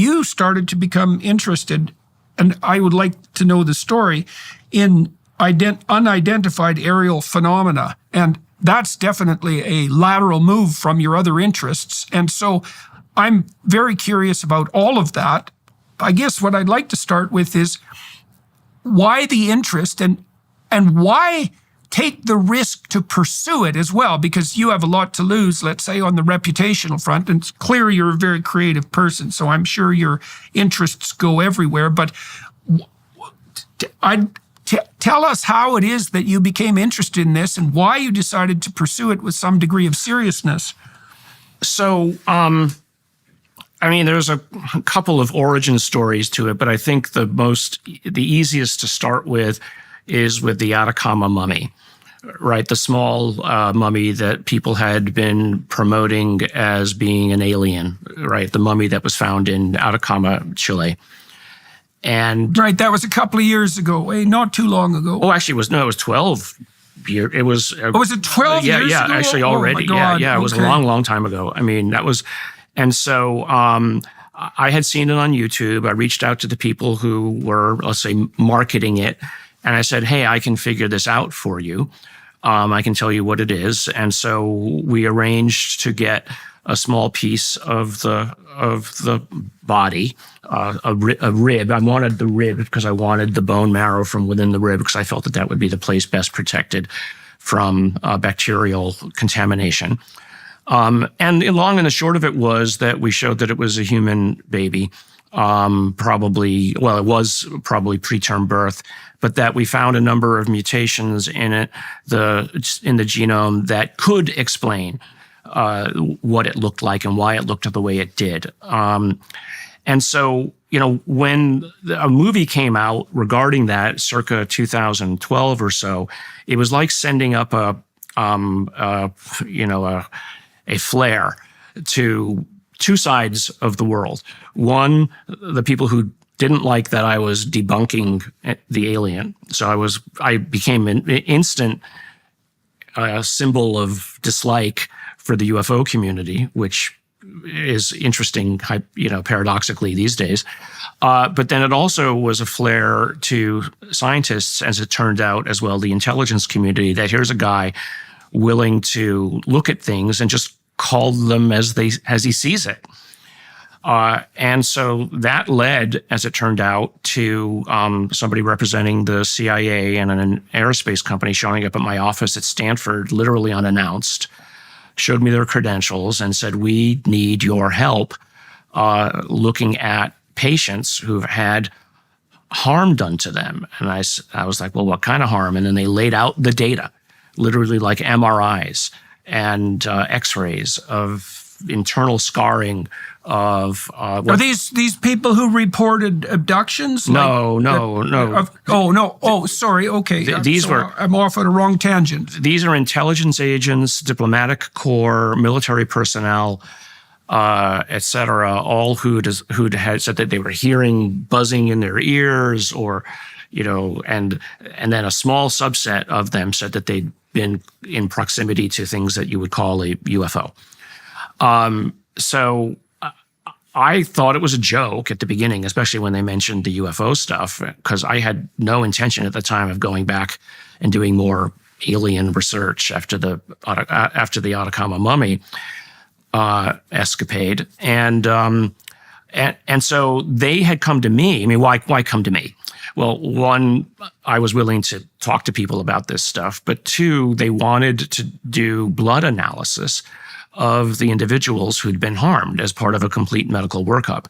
You started to become interested, and I would like to know the story, in unidentified aerial phenomena. And that's definitely a lateral move from your other interests. And so I'm very curious about all of that. I guess what I'd like to start with is why the interest, and why take the risk to pursue it as well, because you have a lot to lose, let's say, on the reputational front. And it's clear you're a very creative person, so I'm sure your interests go everywhere. But tell us how it is that you became interested in this and why you decided to pursue it with some degree of seriousness. So, there's a couple of origin stories to it, but I think the easiest to start with is with the Atacama mummy, right? The small mummy that people had been promoting as being an alien, right? The mummy that was found in Atacama, Chile. And right, that was a couple of years ago, not too long ago. Oh, actually, it was 12 years. It was. Was it 12 years ago? Yeah, actually, already. Oh my God. Yeah, it was a long, long time ago. That was, and so I had seen it on YouTube. I reached out to the people who were, let's say, marketing it, and I said, "Hey, I can figure this out for you. I can tell you what it is." And so we arranged to get a small piece of the body, a rib. I wanted the rib because I wanted the bone marrow from within the rib, because I felt that would be the place best protected from bacterial contamination. And the long and the short of it was that we showed that it was a human baby. It was probably preterm birth, but that we found a number of mutations in it, in the genome, that could explain what it looked like and why it looked the way it did. And so, when a movie came out regarding that, circa 2012 or so, it was like sending up a flare to two sides of the world. One, the people who didn't like that I was debunking the alien. So I became an instant symbol of dislike for the UFO community, which is interesting, paradoxically these days. But then it also was a flare to scientists, as it turned out, as well, the intelligence community, that here's a guy willing to look at things and just call them as he sees it. And so that led, as it turned out, to somebody representing the CIA and an aerospace company showing up at my office at Stanford, literally unannounced, showed me their credentials and said, "We need your help looking at patients who've had harm done to them." And I was like, "Well, what kind of harm?" And then they laid out the data, literally like MRIs and X-rays of internal scarring of are these people who reported abductions? No. Sorry. Okay. I'm off on a wrong tangent. These are intelligence agents, diplomatic corps, military personnel, et cetera, all who'd had said that they were hearing buzzing in their ears, or, and then a small subset of them said that they'd been in proximity to things that you would call a UFO. So I thought it was a joke at the beginning, especially when they mentioned the UFO stuff, because I had no intention at the time of going back and doing more alien research after the Atacama mummy escapade. And so they had come to me. Why come to me? Well, one, I was willing to talk to people about this stuff, but two, they wanted to do blood analysis of the individuals who'd been harmed as part of a complete medical workup.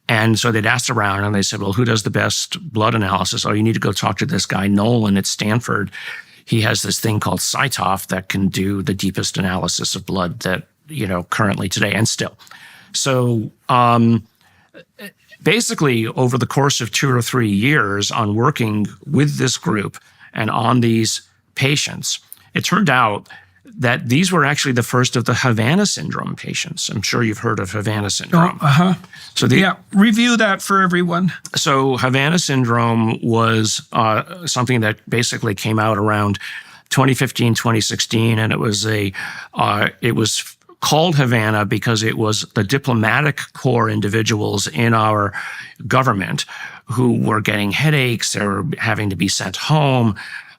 And so they'd asked around and they said, "Well, who does the best blood analysis?" "Oh, you need to go talk to this guy, Nolan, at Stanford. He has this thing called CyTOF that can do the deepest analysis of blood that, currently today and still." So basically, over the course of 2 or 3 years on working with this group and on these patients, it turned out that these were actually the first of the Havana syndrome patients. I'm sure you've heard of Havana syndrome. So review that for everyone. So Havana syndrome was something that basically came out around 2015, 2016, and it was called Havana because it was the diplomatic corps individuals in our government who were getting headaches, they were having to be sent home.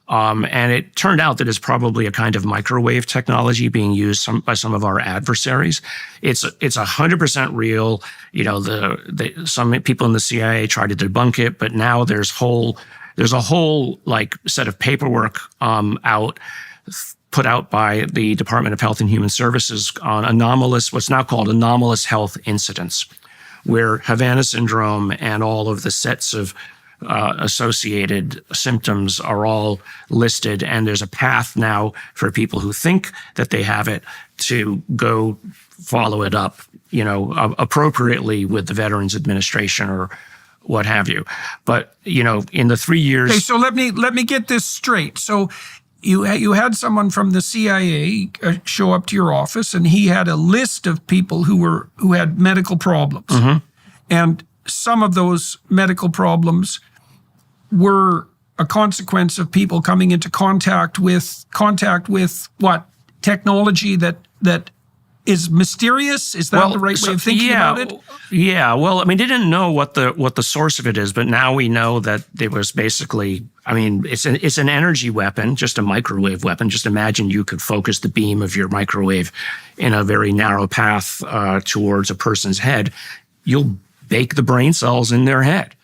And it turned out that it's probably a kind of microwave technology being used by some of our adversaries. It's 100% real. You know, some people in the CIA tried to debunk it, but now there's a whole like set of paperwork put out by the Department of Health and Human Services on anomalous, what's now called anomalous health incidents, where Havana syndrome and all of the sets of associated symptoms are all listed, and there's a path now for people who think that they have it to go follow it up, you know, appropriately with the Veterans Administration or what have you. But, you know, in the 3 years. Okay, so let me get this straight. So you had someone from the CIA show up to your office, and he had a list of people who had medical problems, and some of those medical problems were a consequence of people coming into contact with what technology that is mysterious. Is that the right way of thinking about it? Yeah. Well, I mean, they didn't know what the source of it is, but now we know that it was basically. I mean, it's an energy weapon, just a microwave weapon. Just imagine you could focus the beam of your microwave in a very narrow path towards a person's head. You'll bake the brain cells in their head.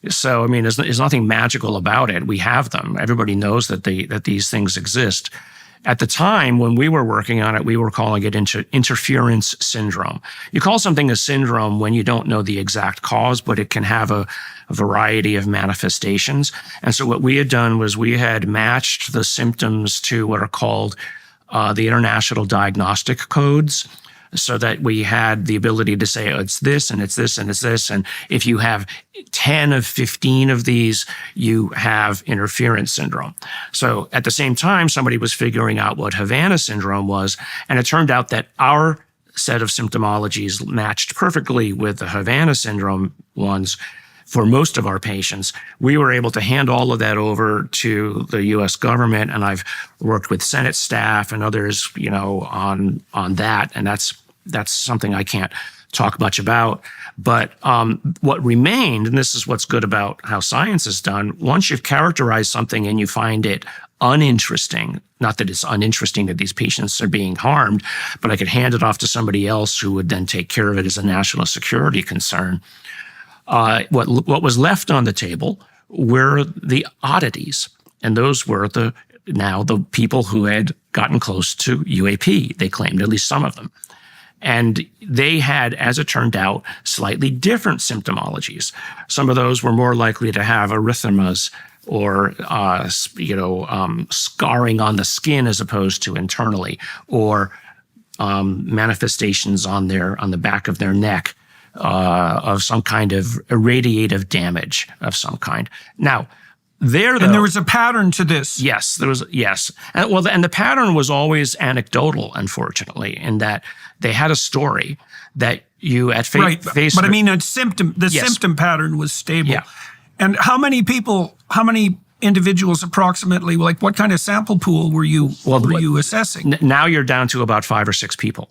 So, I mean, there's nothing magical about it. We have them. Everybody knows that these things exist. At the time when we were working on it, we were calling it interference syndrome. You call something a syndrome when you don't know the exact cause, but it can have a variety of manifestations. And so what we had done was we had matched the symptoms to what are called the international diagnostic codes, so that we had the ability to say, oh, it's this, and it's this, and it's this. And if you have 10 of 15 of these, you have interference syndrome. So at the same time, somebody was figuring out what Havana syndrome was. And it turned out that our set of symptomologies matched perfectly with the Havana syndrome ones. For most of our patients, we were able to hand all of that over to the U.S. government, and I've worked with Senate staff and others, you know, on that, and that's something I can't talk much about. But what remained, and this is what's good about how science is done, once you've characterized something and you find it uninteresting, not that it's uninteresting that these patients are being harmed, but I could hand it off to somebody else who would then take care of it as a national security concern. What was left on the table were the oddities, and those were the people who had gotten close to UAP. They claimed, at least some of them, and they had, as it turned out, slightly different symptomologies. Some of those were more likely to have erythemas or scarring on the skin as opposed to internally, or manifestations on the back of their neck. Of some kind of irradiative damage of some kind. Now, there was a pattern to this. Yes, there was. Yes, and the pattern was always anecdotal, unfortunately, in that they had a story that you at face. But I mean, the symptom pattern was stable. Yeah. And how many individuals approximately? Like, what kind of sample pool were you assessing? Now you're down to about 5 or 6 people.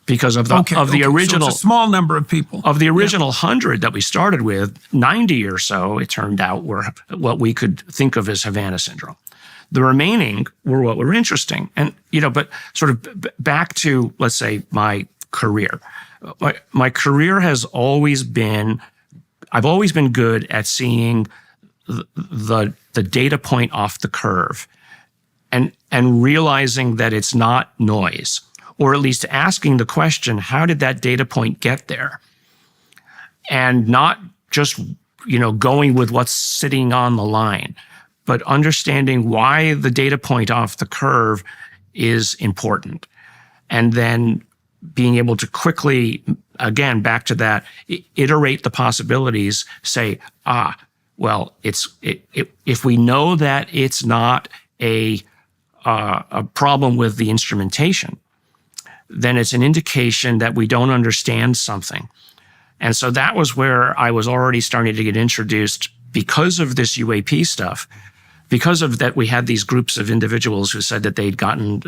Because of the original, so it's a small number of people. Of the original 100 that we started with, 90 or so, it turned out, were what we could think of as Havana syndrome. The remaining were what were interesting. And, but sort of back to, let's say, my career. My career has always been, I've always been good at seeing the data point off the curve and realizing that it's not noise. Or at least asking the question, how did that data point get there? And not just, going with what's sitting on the line, but understanding why the data point off the curve is important. And then being able to quickly, again, back to that, iterate the possibilities, say, well, if we know that it's not a problem with the instrumentation, then it's an indication that we don't understand something. And so that was where I was already starting to get introduced, because of this UAP stuff, because of that, we had these groups of individuals who said that they'd gotten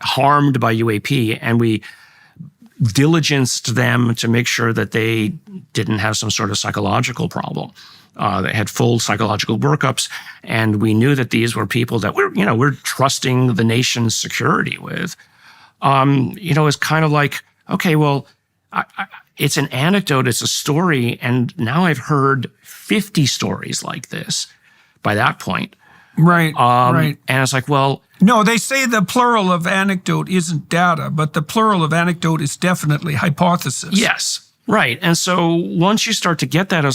harmed by UAP, and we diligenced them to make sure that they didn't have some sort of psychological problem. They had full psychological workups, and we knew that these were people that we're trusting the nation's security with. It's kind of like, okay, well, it's an anecdote, it's a story, and now I've heard 50 stories like this by that point. Right, right. And it's like, well... No, they say the plural of anecdote isn't data, but the plural of anecdote is definitely hypothesis. Yes, right. And so once you start to get that, I was like,